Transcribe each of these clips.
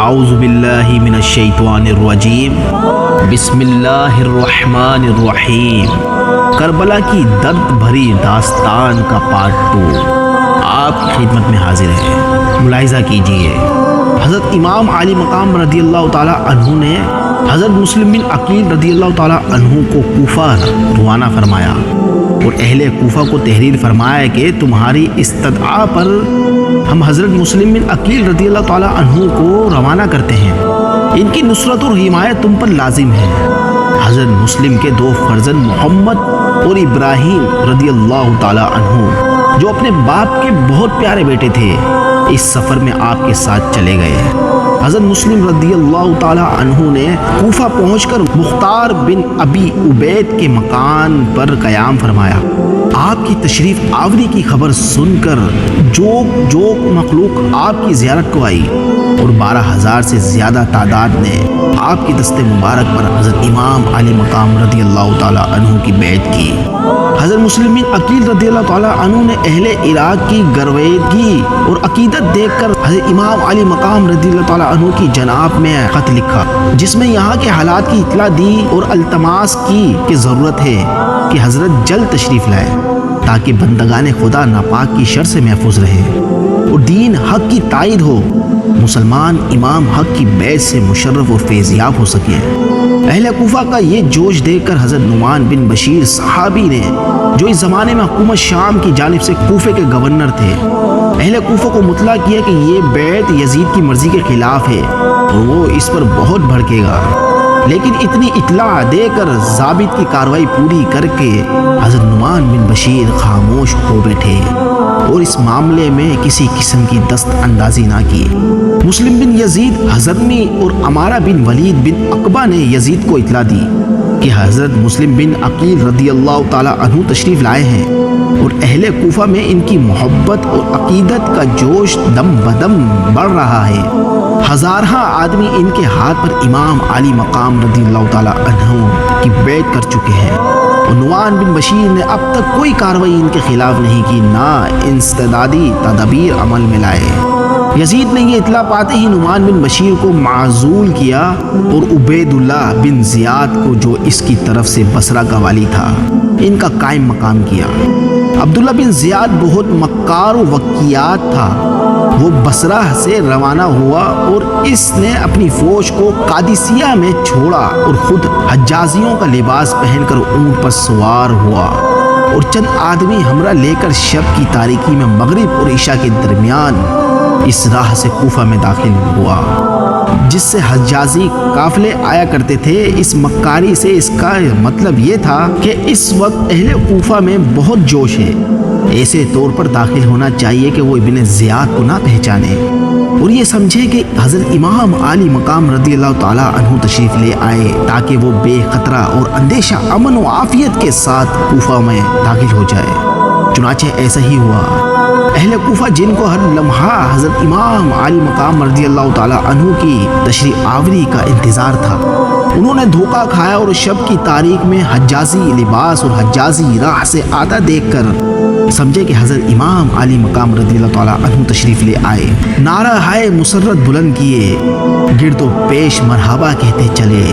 اعوذ باللہ من الشیطان الرجیم، بسم اللہ الرحمن الرحیم۔ کربلا کی درد بھری داستان کا پارٹ 2 آپ کی خدمت میں حاضر ہے۔ ملاحظہ کیجئے، حضرت امام علی مقام رضی اللہ تعالی عنہ نے حضرت مسلم بن عقیل رضی اللہ تعالی عنہ کو کوفہ روانہ فرمایا اور اہل کوفہ کو تحریر فرمایا کہ تمہاری استدعا پر ہم حضرت مسلم بن عقیل رضی اللہ تعالی عنہ کو روانہ کرتے ہیں، ان کی نصرت اور حمایت تم پر لازم ہے۔ حضرت مسلم کے 2 فرزند محمد اور ابراہیم رضی اللہ تعالی عنہ، جو اپنے باپ کے بہت پیارے بیٹے تھے، اس سفر میں آپ کے ساتھ چلے گئے۔ حضرت مسلم رضی اللہ تعالی عنہ نے کوفہ پہنچ کر مختار بن ابی عبید کے مکان پر قیام فرمایا۔ آپ کی تشریف آوری کی خبر سن کر جوک مخلوق آپ کی زیارت کو آئی اور 12,000 سے زیادہ تعداد نے آپ کی دست مبارک پر حضرت امام علی مقام رضی اللہ تعالی عنہ کی بیعت کی۔ حضرت مسلم بن عقیل رضی اللہ تعالی عنہ نے اہل عراق کی گرویدگی اور عقیدت دیکھ کر حضرت امام علی مقام رضی اللہ تعالی عنہ کی جناب میں خط لکھا، جس میں یہاں کے حالات کی اطلاع دی اور التماس کی کہ ضرورت ہے کہ حضرت جلد تشریف لائے تاکہ بندگان خدا ناپاک کی شر سے محفوظ رہے اور دین حق کی تائید ہو، مسلمان امام حق کی بیعت سے مشرف اور فیضیاب ہو سکے۔ اہل کوفہ کا یہ جوش دیکھ کر حضرت نعمان بن بشیر صحابی نے، جو اس زمانے میں حکومت شام کی جانب سے کوفے کے گورنر تھے، اہل کوفہ کو مطلع کیا کہ یہ بیعت یزید کی مرضی کے خلاف ہے اور وہ اس پر بہت بھڑکے گا۔ لیکن اتنی اطلاع دے کر ضابط کی کارروائی پوری کر کے حضرت نعمان بن بشیر خاموش ہو بیٹھے اور اس معاملے میں کسی قسم کی دست اندازی نہ کی۔ مسلم بن یزید حضرمی اور عمارہ بن ولید بن عقبہ نے یزید کو اطلاع دی کہ حضرت مسلم بن عقیل رضی اللہ تعالی عنہ تشریف لائے ہیں اور اہل کوفہ میں ان کی محبت اور عقیدت کا جوش دم بدم بڑھ رہا ہے۔ ہزارہ آدمی ان کے ہاتھ پر امام علی مقام رضی اللہ تعالی عنہ کی بیعت کر چکے ہیں اور نعمان بن بشیر نے اب تک کوئی کارروائی ان کے خلاف نہیں کی، نہ انسدادی تدابیر عمل میں لائے۔ یزید نے یہ اطلاع پاتے ہی نعمان بن بشیر کو معزول کیا اور عبید اللہ بن زیاد کو، جو اس کی طرف سے بصرہ کا والی تھا، ان کا قائم مقام کیا۔ عبداللہ بن زیاد بہت مکار و وقیات تھا، وہ بصرہ سے روانہ ہوا اور اس نے اپنی فوج کو قادسیہ میں چھوڑا اور خود حجازیوں کا لباس پہن کر اونٹ پر سوار ہوا اور چند آدمی ہمراہ لے کر شب کی تاریکی میں مغرب اور عشاء کے درمیان اس راہ سے کوفہ میں داخل ہوا، جس سے حجازی قافلے آیا کرتے تھے۔ اس مکاری سے اس کا مطلب یہ تھا کہ اس وقت اہل کوفہ میں بہت جوش ہے، ایسے طور پر داخل ہونا چاہیے کہ وہ ابن زیاد کو نہ پہچانے اور یہ سمجھے کہ حضرت امام علی مقام رضی اللہ تعالی عنہ تشریف لے آئے تاکہ وہ بے خطرہ اور اندیشہ امن و عافیت کے ساتھ کوفہ میں داخل ہو جائے۔ چنانچہ ایسا ہی ہوا۔ اہل کوفہ، جن کو ہر لمحہ حضرت امام علی مقام رضی اللہ تعالی عنہ کی تشریف آوری کا انتظار تھا، انہوں نے دھوکہ کھایا اور شب کی تاریک میں حجازی لباس اور حجازی راہ سے آتا دیکھ کر سمجھے کہ حضرت امام علی مقام رضی اللہ تعالی عنہ تشریف لے آئے۔ نعرہ ہائے مسرت بلند کیے، گرد و پیش مرحبا کہتے چلے۔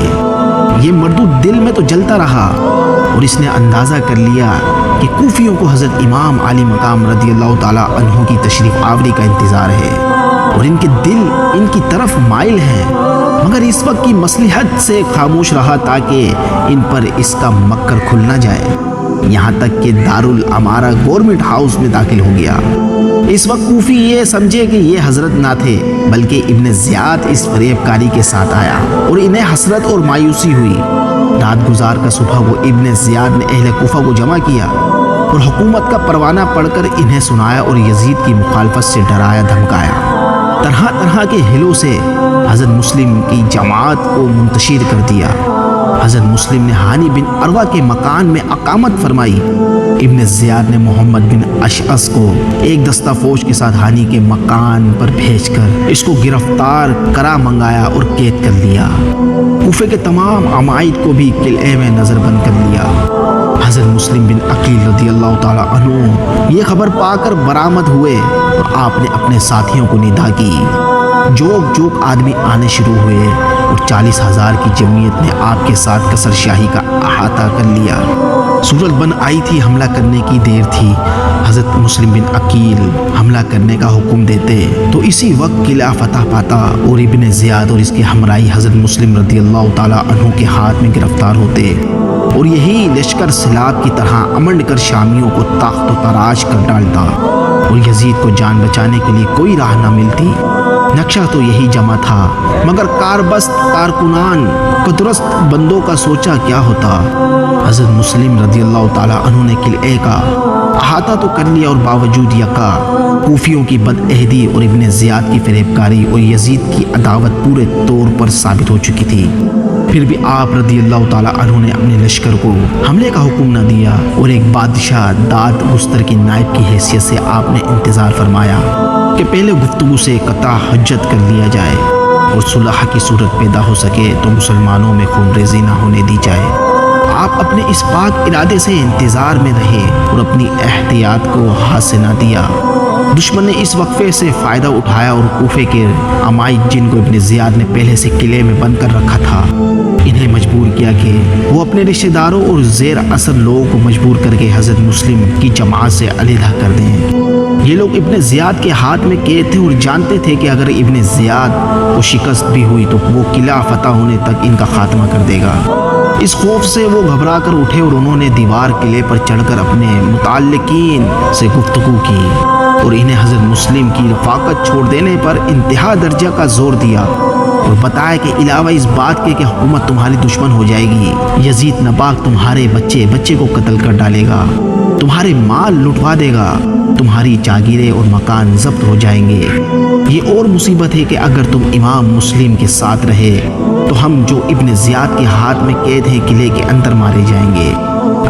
یہ مردود دل میں تو جلتا رہا اور اس نے اندازہ کر لیا کہ کوفیوں کو حضرت امام علی مقام رضی اللہ تعالی عنہ کی تشریف آوری کا انتظار ہے اور ان کے دل ان کی طرف مائل ہیں، مگر اس وقت کی مصلحت سے خاموش رہا تاکہ ان پر اس کا مکر کھل نہ جائے، یہاں تک کہ دارالعمارہ گورنمنٹ ہاؤس میں داخل ہو گیا۔ اس وقت کوفی یہ سمجھے کہ یہ حضرت نہ تھے بلکہ ابن زیاد اس فریب کاری کے ساتھ آیا اور انہیں حسرت اور مایوسی ہوئی۔ رات گزار کا صبح وہ ابن زیاد نے اہل کوفہ کو جمع کیا اور حکومت کا پروانہ پڑھ کر انہیں سنایا اور یزید کی مخالفت سے ڈرایا دھمکایا۔ طرح طرح کے حیلوں سے حضرت مسلم کی جماعت کو منتشر کر دیا۔ حضرت مسلم نے ہانی بن عروہ کے مکان میں اقامت فرمائی۔ ابن زیاد نے محمد بن اشعث کو ایک دستہ فوج کے ساتھ ہانی کے مکان پر بھیج کر اس کو گرفتار کرا منگایا اور قید کر لیا۔ کوفے کے تمام عمائد کو بھی قلعے میں نظر بند کر لیا۔ حضرت مسلم بن عقیل رضی اللہ تعالی عنہ یہ خبر پا کر برآمد ہوئے اور آپ نے اپنے ساتھیوں کو ندا کی۔ جوک جوک آدمی آنے شروع ہوئے اور 40,000 کی جمعیت نے آپ کے ساتھ قصر شاہی کا احاطہ کر لیا۔ صورت بن آئی تھی، حملہ کرنے کی دیر تھی۔ حضرت مسلم بن عقیل حملہ کرنے کا حکم دیتے تو اسی وقت قلعہ فتح پاتا اور ابن زیاد اور اس کی ہمراہی حضرت مسلم رضی اللہ تعالیٰ عنہ کے ہاتھ میں گرفتار ہوتے اور یہی لشکر سیلاب کی طرح امنڈ کر شامیوں کو تاخت و تاراج کر ڈالتا اور یزید کو جان بچانے کے لیے کوئی راہ نہ ملتی۔ نقشہ تو یہی جمع تھا، مگر کاربست کارکنان قدرست بندوں کا سوچا کیا ہوتا۔ حضرت مسلم رضی اللہ تعالیٰ عنہ نے قلعے کا احاطہ تو کر لیا اور باوجود یکا کوفیوں کی بدعہدی اور ابن زیاد کی فریب کاری اور یزید کی عداوت پورے طور پر ثابت ہو چکی تھی، پھر بھی آپ رضی اللہ تعالیٰ عنہ نے اپنے لشکر کو حملے کا حکم نہ دیا اور ایک بادشاہ داد گستر کی نائب کی حیثیت سے آپ نے انتظار فرمایا کہ پہلے گفتگو سے قطع حجت کر لیا جائے اور صلح کی صورت پیدا ہو سکے تو مسلمانوں میں خون ریزی نہ ہونے دی جائے۔ آپ اپنے اس پاک ارادے سے انتظار میں رہے اور اپنی احتیاط کو ہاتھ سے نہ دیا۔ دشمن نے اس وقفے سے فائدہ اٹھایا اور کوفے کے عمائد جن کو ابن زیاد نے پہلے سے قلعے میں بند کر رکھا تھا، انہیں مجبور کیا کہ وہ اپنے رشتہ داروں اور زیر اثر لوگوں کو مجبور کر کے حضرت مسلم کی جماعت سے علیحدہ کر دیں۔ یہ لوگ ابن زیاد کے ہاتھ میں قید تھے اور جانتے تھے کہ اگر ابن زیاد کو شکست بھی ہوئی تو وہ قلعہ فتح ہونے تک ان کا خاتمہ کر دے گا۔ اس خوف سے وہ گھبرا کر اٹھے اور انہوں نے دیوار قلعے پر چڑھ کر اپنے متعلقین سے گفتگو کی اور انہیں حضرت مسلم کی رفاقت چھوڑ دینے پر انتہا درجہ کا زور دیا اور بتایا کہ علاوہ اس بات کے کہ حکومت تمہاری دشمن ہو جائے گی، یزید نباغ تمہارے بچے کو قتل کر ڈالے گا، تمہارے مال لٹوا دے گا، تمہاری جاگیریں اور مکان ضبط ہو جائیں گے۔ یہ اور مصیبت ہے کہ اگر تم امام مسلم کے ساتھ رہے تو ہم جو ابن زیاد کے ہاتھ میں قید ہیں قلعے کے اندر مارے جائیں گے۔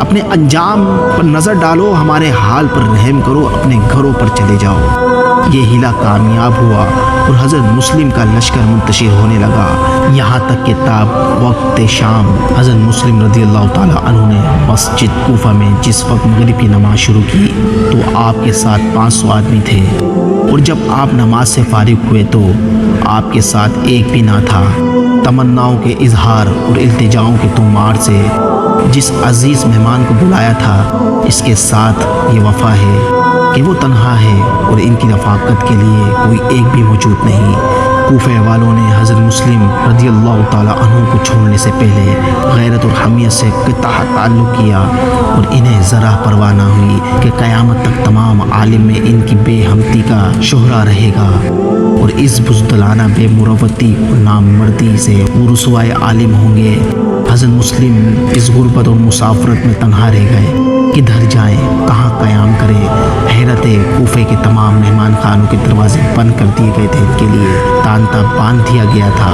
اپنے انجام پر نظر ڈالو، ہمارے حال پر رحم کرو، اپنے گھروں پر چلے جاؤ۔ یہ ہیلا کامیاب ہوا اور حضرت مسلم کا لشکر منتشر ہونے لگا، یہاں تک کہ تاب وقت شام حضرت مسلم رضی اللہ تعالیٰ عنہ نے مسجد کوفہ میں جس وقت مغرب کی نماز شروع کی تو آپ کے ساتھ 500 آدمی تھے، اور جب آپ نماز سے فارغ ہوئے تو آپ کے ساتھ ایک بھی نہ تھا۔ تمناؤں کے اظہار اور التجاؤں کے تومار سے جس عزیز مہمان کو بلایا تھا اس کے ساتھ یہ وفا ہے کہ وہ تنہا ہے اور ان کی رفاقت کے لیے کوئی ایک بھی موجود نہیں۔ کوفہ والوں نے حضرت مسلم رضی اللہ تعالیٰ عنہ کو چھوڑنے سے پہلے غیرت اور حمیت سے قطع تعلق کیا اور انہیں ذرا پرواہ نہ ہوئی کہ قیامت تک تمام عالم میں ان کی بے ہمتی کا شہرہ رہے گا اور اس بزدلانہ بے مروتی اور نامردی سے وہ رسوائے عالم ہوں گے۔ حضرت مسلم اس غربت اور مسافرت میں تنہا رہ گئے، کدھر جائیں، کہاں قیام کریں۔ حیرت کوفے کے تمام مہمان خانوں کے دروازے بند کر دیے گئے تھے، ان کے لیے تانتا باندھ دیا گیا تھا۔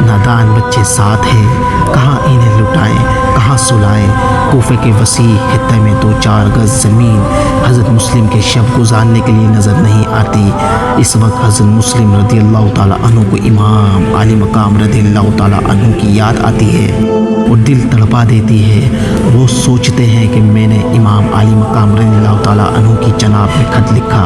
نادان بچے ساتھ ہیں، کہاں انہیں لٹائیں، کہاں سلائیں۔ کوفے کے وسیع خطے میں 2-4 گز زمین حضرت مسلم کے شب گزارنے کے لیے نظر نہیں آتی۔ اس وقت حضرت مسلم رضی اللہ تعالیٰ عنہ کو امام علی مقام رضی اللہ تعالیٰ عنہ کی یاد آتی ہے اور دل تڑپا دیتی ہے۔ وہ سوچتے ہیں کہ میں نے امام علی مقام رضی اللہ تعالیٰ عنہ کی جناب میں خط لکھا،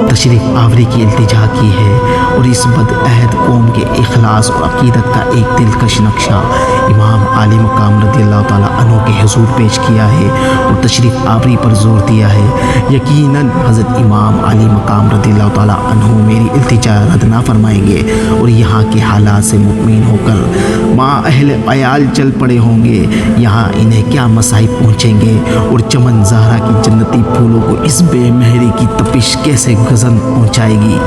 تشریف آوری کی التجا کی ہے اور اس بدعہد قوم کے اخلاص اور عقیدت کا ایک دلکش نقشہ امام علی مقام رضی اللہ تعالیٰ عنہ کے حضور پیش کیا ہے اور تشریف آوری پر زور دیا ہے۔ یقیناً حضرت امام علی مقام رضی اللہ تعالیٰ عنہ میری التجا رد نہ فرمائیں گے اور یہاں کے حالات سے مطمئن ہو کر ماں اہل عیال چل پڑے ہوں گے۔ یہاں انہیں کیا مصائب پہنچیں گے اور چمن زہرا کی جنتی پھولوں کو اس بے مہری کی تپش کیسے گزن پہنچائے گی۔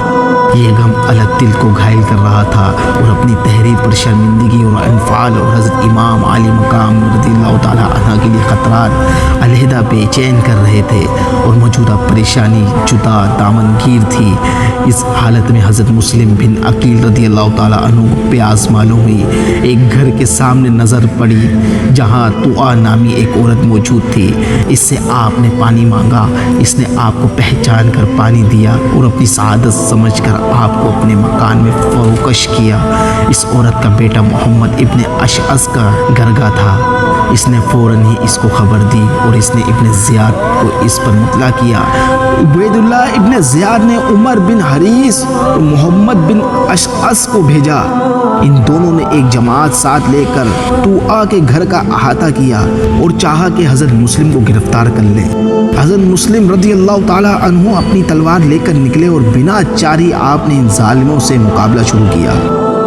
یہ غم الگ دل کو گھائل کر رہا تھا اور اپنی تحریر پر شرمندگی اور انفعال اور حضرت امام علی مقام رضی اللہ تعالیٰ عنہ کے لیے خطرات علیحدہ بے چین کر رہے تھے اور موجودہ پریشانی جدا دامن گیر تھی۔ اس حالت میں حضرت مسلم بن عقیل رضی اللہ تعالیٰ عنہ کو پیاس معلوم ہوئی۔ ایک گھر کے سامنے نظر پڑی جہاں طوع نامی ایک عورت موجود تھی۔ اس سے آپ نے پانی مانگا، اس نے آپ کو پہچان کر پانی دیا اور اپنی سعادت سمجھ کر آپ کو اپنے مکان میں فروکش کیا۔ اس عورت کا بیٹا محمد ابن اشعث کا گرگا تھا۔ اس نے فوراً ہی اس کو خبر دی اور اس نے ابن زیاد کو اس پر مطلع کیا۔ عبید اللہ ابن زیاد نے عمر بن حریث اور محمد بن اشعث کو بھیجا۔ ان دونوں نے ایک جماعت ساتھ لے کر طوعا کے گھر کا احاطہ کیا اور چاہا کہ حضرت مسلم کو گرفتار کر لیں۔ حضرت مسلم رضی اللہ تعالی عنہ اپنی تلوار لے کر نکلے اور بنا چاری آپ نے ان ظالموں سے مقابلہ شروع کیا۔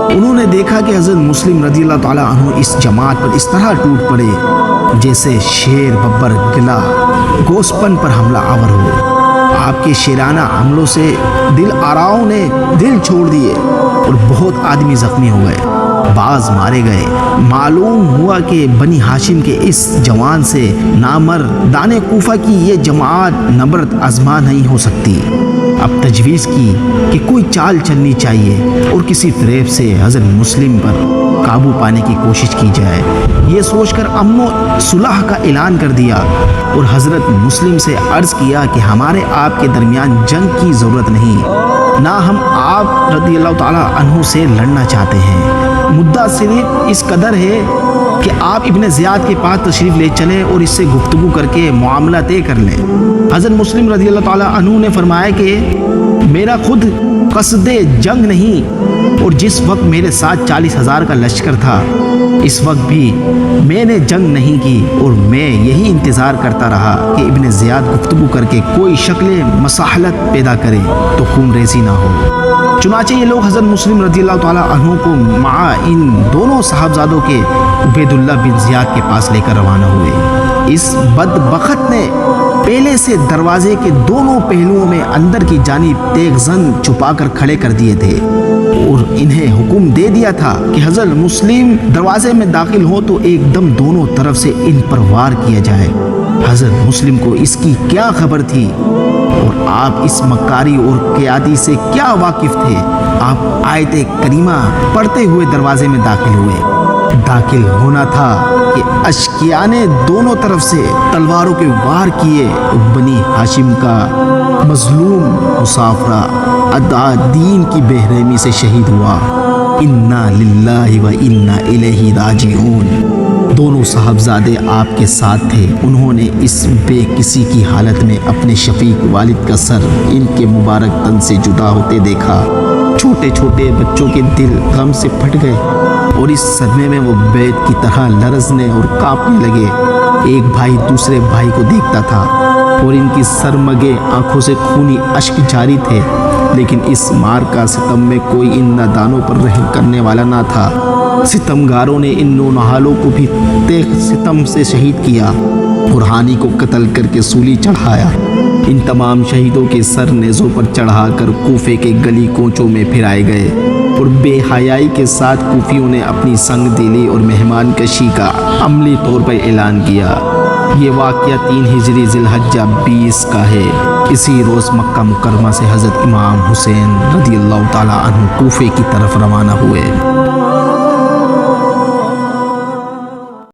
انہوں نے دیکھا کہ حضرت مسلم رضی اللہ تعالی عنہ اس جماعت پر اس طرح ٹوٹ پڑے جیسے شیر ببر گلا گوسپن پر حملہ آور ہو۔ آپ کے شیرانہ حملوں سے دل آراؤں نے دل چھوڑ دیے اور بہت آدمی زخمی ہو گئے، بعض مارے گئے۔ معلوم ہوا کہ بنی ہاشم کے اس جوان سے نامردان کوفہ کی یہ جماعت نبرد آزما نہیں ہو سکتی۔ اب تجویز کی کہ کوئی چال چلنی چاہیے اور کسی فریب سے حضرت مسلم پر قابو پانے کی کوشش کی جائے۔ یہ سوچ کر امن و صلح کا اعلان کر دیا اور حضرت مسلم سے عرض کیا کہ ہمارے آپ کے درمیان جنگ کی ضرورت نہیں، نہ ہم آپ رضی اللہ تعالیٰ عنہ سے لڑنا چاہتے ہیں۔ مدعا صرف اس قدر ہے کہ آپ ابن زیاد کے پاس تشریف لے چلیں اور اس سے گفتگو کر کے معاملہ طے کر لیں۔ حضرت مسلم رضی اللہ تعالیٰ عنہ نے فرمایا کہ میرا خود قصد جنگ نہیں، اور جس وقت میرے ساتھ 40,000 کا لشکر تھا اس وقت بھی میں نے جنگ نہیں کی، اور میں یہی انتظار کرتا رہا کہ ابن زیاد گفتگو کر کے کوئی شکل مصالحت پیدا کرے تو خون ریزی نہ ہو۔ چنانچہ یہ لوگ حضرت مسلم رضی اللہ تعالیٰ عنہ کو مع ان دونوں صاحبزادوں کے عبید اللہ بن زیاد کے پاس لے کر روانہ ہوئے۔ اس بدبخت نے پہلے سے دروازے کے دونوں پہلوؤں میں اندر کی جانب تیغ زن چھپا کر کھڑے کر دیے تھے اور انہیں حکم دے دیا تھا کہ حضرت مسلم دروازے میں داخل ہو تو ایک دم دونوں طرف سے ان پر وار کیا جائے۔ حضرت مسلم کو اس کی کیا خبر تھی اور آپ اس مکاری اور قیادی سے کیا واقف تھے؟ آپ آیت کریمہ پڑھتے ہوئے دروازے میں داخل ہوئے۔ داخل ہونا تھا کہ اشقیاء نے دونوں طرف سے تلواروں کے وار کیے۔ بنی ہاشم کا مظلوم مسافرہ عدادین کی بے رحمی سے شہید ہوا۔ انا للہ و انا الیہ راجعون۔ دونوں صاحبزادے آپ کے ساتھ تھے۔ انہوں نے اس بے کسی کی حالت میں اپنے شفیق والد کا سر ان کے مبارک تن سے جدا ہوتے دیکھا۔ چھوٹے چھوٹے بچوں کے دل غم سے پھٹ گئے اور اس صدمے میں وہ بیت کی طرح لرزنے اور کانپنے لگے۔ ایک بھائی دوسرے بھائی کو دیکھتا تھا اور ان کی سرمگے آنکھوں سے خونی اشک جاری تھے، لیکن اس مار کا ستم میں کوئی ان نادانوں پر رحم کرنے والا نہ تھا۔ ستمگاروں نے ان نونہالوں کو بھی تیغ ستم سے شہید کیا اور ہانی کو قتل کر کے سولی چڑھایا۔ ان تمام شہیدوں کے سر نیزوں پر چڑھا کر کوفے کے گلی کوچوں میں پھرائے گئے اور بے حیائی کے ساتھ کوفیوں نے اپنی سنگ دلی اور مہمان کشی کا عملی طور پر اعلان کیا۔ یہ واقعہ 3 ہجری ذی الحجہ 20 کا ہے۔ اسی روز مکہ مکرمہ سے حضرت امام حسین رضی اللہ تعالیٰ عنہ کوفے کی طرف روانہ ہوئے۔